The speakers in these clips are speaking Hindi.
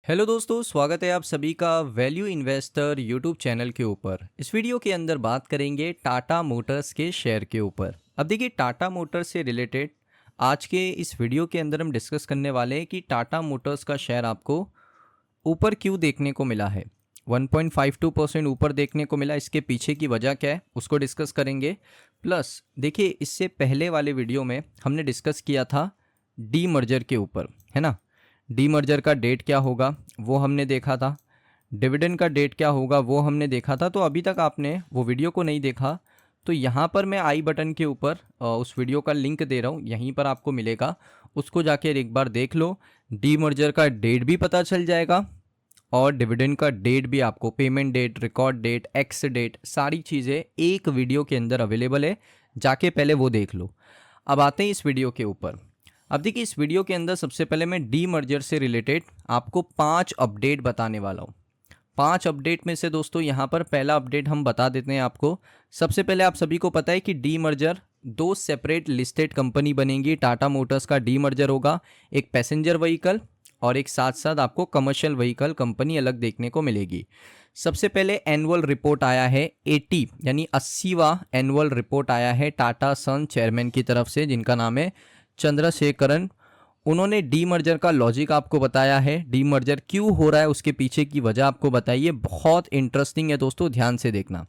हेलो दोस्तों, स्वागत है आप सभी का वैल्यू इन्वेस्टर यूट्यूब चैनल के ऊपर। इस वीडियो के अंदर बात करेंगे टाटा मोटर्स के शेयर के ऊपर। अब देखिए, टाटा मोटर्स से रिलेटेड आज के इस वीडियो के अंदर हम डिस्कस करने वाले हैं कि टाटा मोटर्स का शेयर आपको ऊपर क्यों देखने को मिला है। 1.52% ऊपर देखने को मिला, इसके पीछे की वजह क्या है उसको डिस्कस करेंगे। प्लस देखिए, इससे पहले वाले वीडियो में हमने डिस्कस किया था डी मर्जर के ऊपर, है ना। डी मर्जर का डेट क्या होगा वो हमने देखा था, डिविडेंड का डेट क्या होगा वो हमने देखा था। तो अभी तक आपने वो वीडियो को नहीं देखा तो यहाँ पर मैं आई बटन के ऊपर उस वीडियो का लिंक दे रहा हूँ, यहीं पर आपको मिलेगा, उसको जाके एक बार देख लो। डी मर्जर का डेट भी पता चल जाएगा और डिविडेंड का डेट भी, आपको payment date, record date, ex date, सारी चीज़ें एक वीडियो के अंदर अवेलेबल है, जाके पहले वो देख लो। अब आते हैं इस वीडियो के ऊपर। अब देखिए, इस वीडियो के अंदर सबसे पहले मैं डी मर्जर से रिलेटेड आपको 5 अपडेट बताने वाला हूँ। 5 अपडेट में से दोस्तों यहाँ पर पहला अपडेट हम बता देते हैं आपको। सबसे पहले आप सभी को पता है कि D merger 2 separate listed company बनेंगी। टाटा मोटर्स का डी मर्जर होगा, एक पैसेंजर व्हीकल और एक साथ साथ आपको कमर्शियल व्हीकल कंपनी अलग देखने को मिलेगी। सबसे पहले एनुअल रिपोर्ट आया है 80 यानी 80वां एनुअल रिपोर्ट आया है टाटा सन चेयरमैन की तरफ से, जिनका नाम है चंद्रशेखरन। उन्होंने डी मर्जर का लॉजिक आपको बताया है, डी मर्जर क्यों हो रहा है उसके पीछे की वजह आपको बताइए। बहुत इंटरेस्टिंग है दोस्तों, ध्यान से देखना।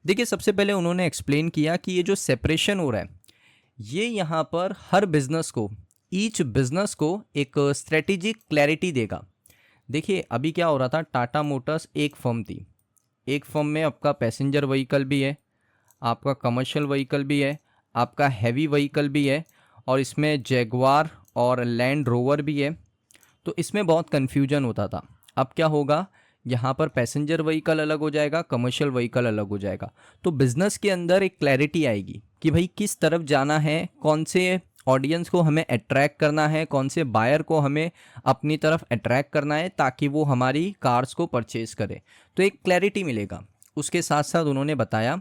देखिए, सबसे पहले उन्होंने एक्सप्लेन किया कि ये जो सेपरेशन हो रहा है ये यहाँ पर हर बिजनेस को, ईच बिजनेस को एक स्ट्रेटेजिक क्लैरिटी देगा। देखिए, अभी क्या हो रहा था, टाटा मोटर्स एक फर्म थी, एक फर्म में आपका पैसेंजर व्हीकल भी है, आपका कमर्शियल व्हीकल भी है, आपका हैवी व्हीकल भी है और इसमें जैगवार और लैंड रोवर भी है। तो इसमें बहुत कन्फ्यूजन होता था। अब क्या होगा, यहाँ पर पैसेंजर व्हीकल अलग हो जाएगा, कमर्शियल व्हीकल अलग हो जाएगा। तो बिजनेस के अंदर एक क्लैरिटी आएगी कि भाई किस तरफ जाना है, कौन से ऑडियंस को हमें अट्रैक्ट करना है, कौन से बायर को हमें अपनी तरफ अट्रैक्ट करना है ताकि वो हमारी कार्स को परचेज करे। तो एक क्लैरिटी मिलेगा। उसके साथ साथ उन्होंने बताया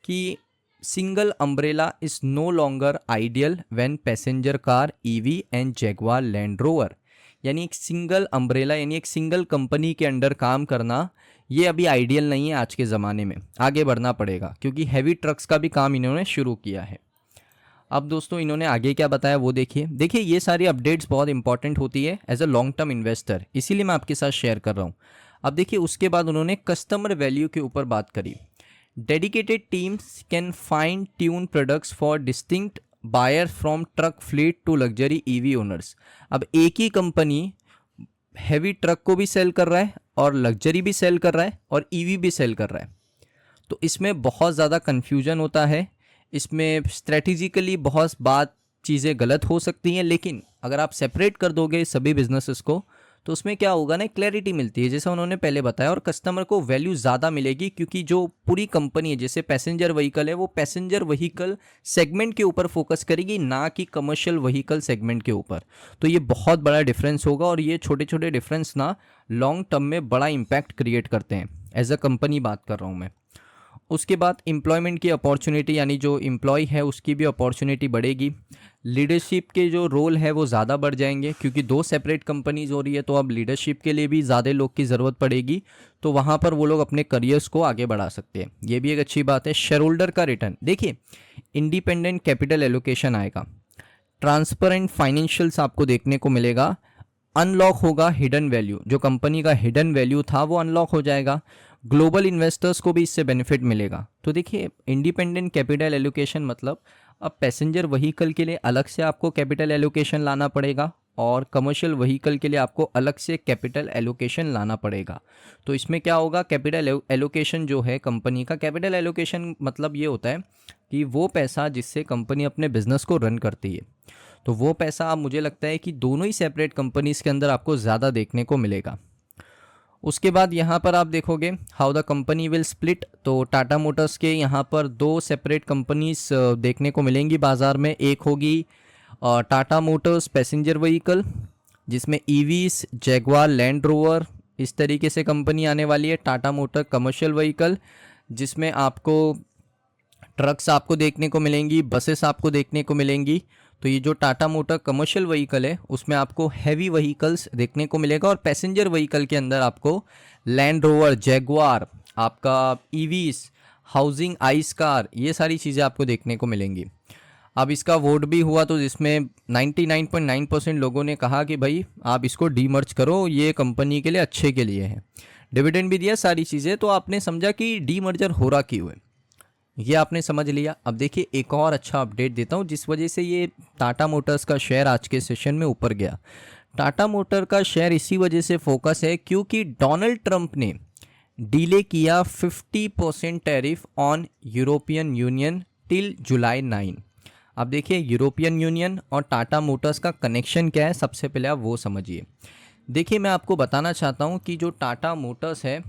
कि single umbrella is no longer ideal when passenger car, EV and Jaguar Land Rover, यानी एक सिंगल अम्ब्रेला यानी एक सिंगल कंपनी के अंडर काम करना ये अभी आइडियल नहीं है। आज के ज़माने में आगे बढ़ना पड़ेगा क्योंकि हैवी ट्रक्स का भी काम इन्होंने शुरू किया है। अब दोस्तों इन्होंने आगे क्या बताया वो देखिए। देखिए, ये सारी अपडेट्स बहुत इंपॉर्टेंट होती है as a long term investor, इसीलिए मैं आपके साथ शेयर कर रहा हूँ। अब देखिए, उसके बाद उन्होंने कस्टमर वैल्यू के ऊपर बात करी। Dedicated teams can fine tune products for distinct buyers from truck fleet to luxury EV owners। अब एक ही कंपनी हैवी ट्रक को भी सेल कर रहा है और लग्जरी भी सेल कर रहा है और ईवी भी सेल कर रहा है। तो इसमें बहुत ज़्यादा कन्फ्यूजन होता है, इसमें स्ट्रेटेजिकली बहुत बात चीज़ें गलत हो सकती हैं। लेकिन अगर आप सेपरेट कर दोगे सभी बिजनेसेस को तो उसमें क्या होगा ना, क्लैरिटी मिलती है जैसा उन्होंने पहले बताया, और कस्टमर को वैल्यू ज़्यादा मिलेगी क्योंकि जो पूरी कंपनी है, जैसे पैसेंजर व्हीकल है, वो पैसेंजर व्हीकल सेगमेंट के ऊपर फोकस करेगी, ना कि कमर्शियल व्हीकल सेगमेंट के ऊपर। तो ये बहुत बड़ा डिफरेंस होगा और ये छोटे छोटे डिफरेंस ना लॉन्ग टर्म में बड़ा इम्पैक्ट क्रिएट करते हैं। एज अ कंपनी बात कर रहा हूँ मैं। उसके बाद एम्प्लॉयमेंट की अपॉर्चुनिटी, यानी जो एम्प्लॉय है उसकी भी अपॉर्चुनिटी बढ़ेगी। लीडरशिप के जो रोल है वो ज़्यादा बढ़ जाएंगे क्योंकि 2 सेपरेट कंपनीज हो रही है, तो अब लीडरशिप के लिए भी ज़्यादा लोग की ज़रूरत पड़ेगी। तो वहाँ पर वो लोग अपने करियर्स को आगे बढ़ा सकते हैं, ये भी एक अच्छी बात है। शेयर होल्डर का रिटर्न, देखिए इंडिपेंडेंट कैपिटल एलोकेशन आएगा, ट्रांसपेरेंट फाइनेंशियल्स आपको देखने को मिलेगा, अनलॉक होगा हिडन वैल्यू, जो कंपनी का हिडन वैल्यू था वो अनलॉक हो जाएगा। ग्लोबल इन्वेस्टर्स को भी इससे बेनिफिट मिलेगा। तो देखिए, इंडिपेंडेंट कैपिटल एलोकेशन मतलब अब पैसेंजर व्हीकल के लिए अलग से आपको कैपिटल एलोकेशन लाना पड़ेगा और कमर्शियल व्हीकल के लिए आपको अलग से कैपिटल एलोकेशन लाना पड़ेगा। तो इसमें क्या होगा, कैपिटल एलोकेशन जो है कंपनी का, कैपिटल एलोकेशन मतलब ये होता है कि वो पैसा जिससे कंपनी अपने बिजनेस को रन करती है, तो वो पैसा अब मुझे लगता है कि दोनों ही सेपरेट कंपनीज़ के अंदर आपको ज़्यादा देखने को मिलेगा। उसके बाद यहाँ पर आप देखोगे how the company will split, तो टाटा मोटर्स के यहाँ पर 2 सेपरेट कंपनीज देखने को मिलेंगी बाज़ार में। एक होगी टाटा मोटर्स पैसेंजर व्हीकल, जिसमें ईवीस, जैगवार, लैंड रोवर, इस तरीके से कंपनी आने वाली है। टाटा मोटर कमर्शियल व्हीकल, जिसमें आपको ट्रक्स आपको देखने को मिलेंगी, बसेस आपको देखने को मिलेंगी। तो ये जो टाटा मोटर कमर्शियल व्हीकल है उसमें आपको हैवी व्हीकल्स देखने को मिलेगा, और पैसेंजर व्हीकल के अंदर आपको लैंड रोवर, जैगुआर, आपका ईवीस, हाउसिंग आइस कार, ये सारी चीज़ें आपको देखने को मिलेंगी। अब इसका वोट भी हुआ तो जिसमें 99.9% लोगों ने कहा कि भाई आप इसको डीमर्ज करो, ये कंपनी के लिए अच्छे के लिए है। डिविडेंड भी दिया, सारी चीज़ें। तो आपने समझा कि डीमर्जर हो रहा क्यों है, ये आपने समझ लिया। अब देखिए एक और अच्छा अपडेट देता हूँ जिस वजह से ये टाटा मोटर्स का शेयर आज के सेशन में ऊपर गया। टाटा मोटर का शेयर इसी वजह से फोकस है क्योंकि डोनाल्ड ट्रंप ने डिले किया 50% tariff on European Union till July 9। अब देखिए यूरोपियन यूनियन और टाटा मोटर्स का कनेक्शन क्या है, सबसे पहले आप वो समझिए। देखिए मैं आपको बताना चाहता हूँ कि जो टाटा मोटर्स है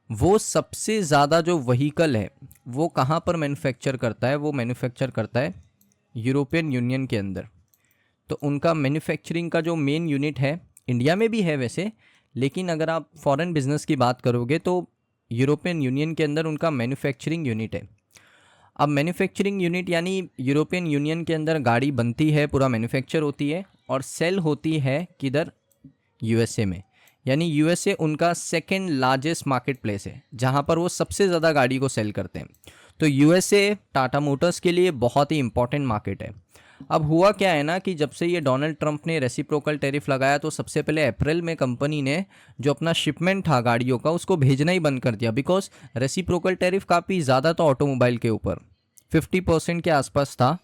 वो सबसे ज़्यादा जो व्हीकल है वो कहाँ पर मैन्युफैक्चर करता है, वो मैन्युफैक्चर करता है यूरोपियन यूनियन के अंदर। तो उनका मैन्युफैक्चरिंग का जो मेन यूनिट है, इंडिया में भी है वैसे, लेकिन अगर आप फॉरेन बिजनेस की बात करोगे तो यूरोपियन यूनियन के अंदर उनका मैन्युफैक्चरिंग यूनिट है। अब मैन्युफैक्चरिंग यूनिट यानी यूरोपियन यूनियन के अंदर गाड़ी बनती है, पूरा मैन्युफैक्चर होती है और सेल होती है किधर, यूएसए में। यानी यूएसए उनका सेकेंड लार्जेस्ट मार्केट प्लेस है जहां पर वो सबसे ज़्यादा गाड़ी को सेल करते हैं। तो यूएसए टाटा मोटर्स के लिए बहुत ही इंपॉर्टेंट मार्केट है। अब हुआ क्या है ना कि जब से ये डोनाल्ड ट्रंप ने रेसिप्रोकल टैरिफ लगाया तो सबसे पहले अप्रैल में कंपनी ने जो अपना शिपमेंट था गाड़ियों का उसको भेजना ही बंद कर दिया, बिकॉज रेसिप्रोकल टैरिफ काफ़ी ज़्यादा था ऑटोमोबाइल के ऊपर, 50% के आसपास था।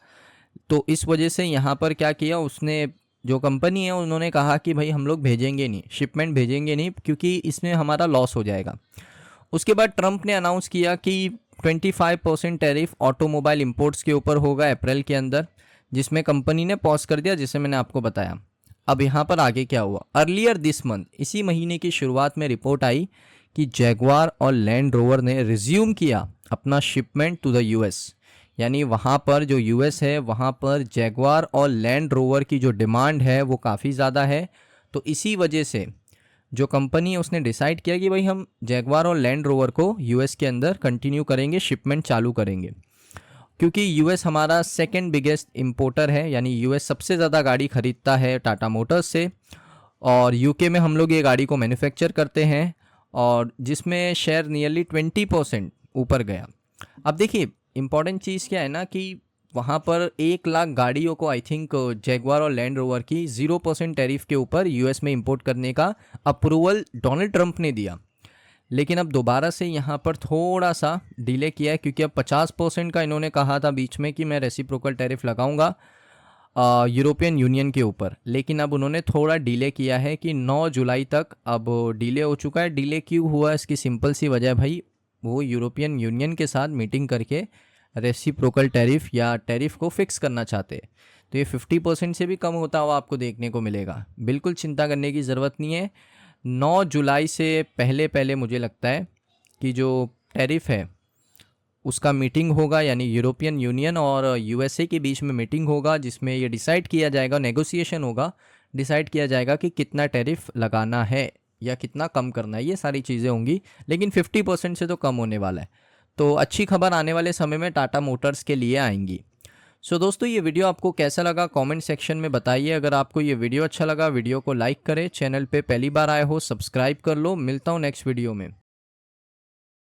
तो इस वजह से यहाँ पर क्या किया उसने, जो कंपनी है उन्होंने कहा कि भाई हम लोग भेजेंगे नहीं, शिपमेंट भेजेंगे नहीं क्योंकि इसमें हमारा लॉस हो जाएगा। उसके बाद ट्रंप ने अनाउंस किया कि 25% टैरिफ ऑटोमोबाइल इंपोर्ट्स के ऊपर होगा अप्रैल के अंदर, जिसमें कंपनी ने पॉज कर दिया, जिसे मैंने आपको बताया। अब यहाँ पर आगे क्या हुआ, अर्लियर दिस मंथ, इसी महीने की शुरुआत में रिपोर्ट आई कि जैगुआर और लैंड रोवर ने रिज्यूम किया अपना शिपमेंट टू द यूएस। यानी वहाँ पर जो यूएस है वहाँ पर जैगुआर और लैंड रोवर की जो डिमांड है वो काफ़ी ज़्यादा है। तो इसी वजह से जो कंपनी है उसने डिसाइड किया कि भाई हम जैगुआर और लैंड रोवर को यूएस के अंदर कंटिन्यू करेंगे, शिपमेंट चालू करेंगे, क्योंकि यूएस हमारा सेकंड बिगेस्ट इंपोर्टर है। यानी यूएस सबसे ज़्यादा गाड़ी खरीदता है टाटा मोटर्स से, और यूके में हम लोग ये गाड़ी को मैन्युफैक्चर करते हैं और जिसमें शेयर नियरली 20% ऊपर गया। अब देखिए इंपॉर्टेंट चीज़ क्या है ना कि वहाँ पर 1 लाख गाड़ियों को आई थिंक जैगुआर और लैंड रोवर की 0% टैरिफ के ऊपर यूएस में इंपोर्ट करने का अप्रूवल डोनाल्ड ट्रंप ने दिया। लेकिन अब दोबारा से यहाँ पर थोड़ा सा डिले किया है क्योंकि अब 50% का इन्होंने कहा था बीच में कि मैं रेसिप्रोकल टैरिफ लगाऊंगा यूरोपियन यूनियन के ऊपर, लेकिन अब उन्होंने थोड़ा डिले किया है कि 9 जुलाई तक अब डिले हो चुका है। डिले क्यों हुआ, इसकी सिंपल सी वजह भाई, वो यूरोपियन यूनियन के साथ मीटिंग करके रेसिप्रोकल टैरिफ या टैरिफ को फिक्स करना चाहते हैं। तो ये 50% से भी कम होता हुआ आपको देखने को मिलेगा। बिल्कुल चिंता करने की ज़रूरत नहीं है। 9 जुलाई से पहले पहले मुझे लगता है कि जो टैरिफ है उसका मीटिंग होगा, यानी यूरोपियन यूनियन और यूएसए के बीच में मीटिंग होगा जिसमें ये डिसाइड किया जाएगा, नेगोशिएशन होगा, डिसाइड किया जाएगा कि कितना टैरिफ लगाना है या कितना कम करना है, ये सारी चीज़ें होंगी। लेकिन 50% से तो कम होने वाला है। तो अच्छी खबर आने वाले समय में टाटा मोटर्स के लिए आएंगी। सो दोस्तों ये वीडियो आपको कैसा लगा कमेंट सेक्शन में बताइए। अगर आपको ये वीडियो अच्छा लगा वीडियो को लाइक करें, चैनल पे पहली बार आए हो सब्सक्राइब कर लो। मिलता हूँ नेक्स्ट वीडियो में।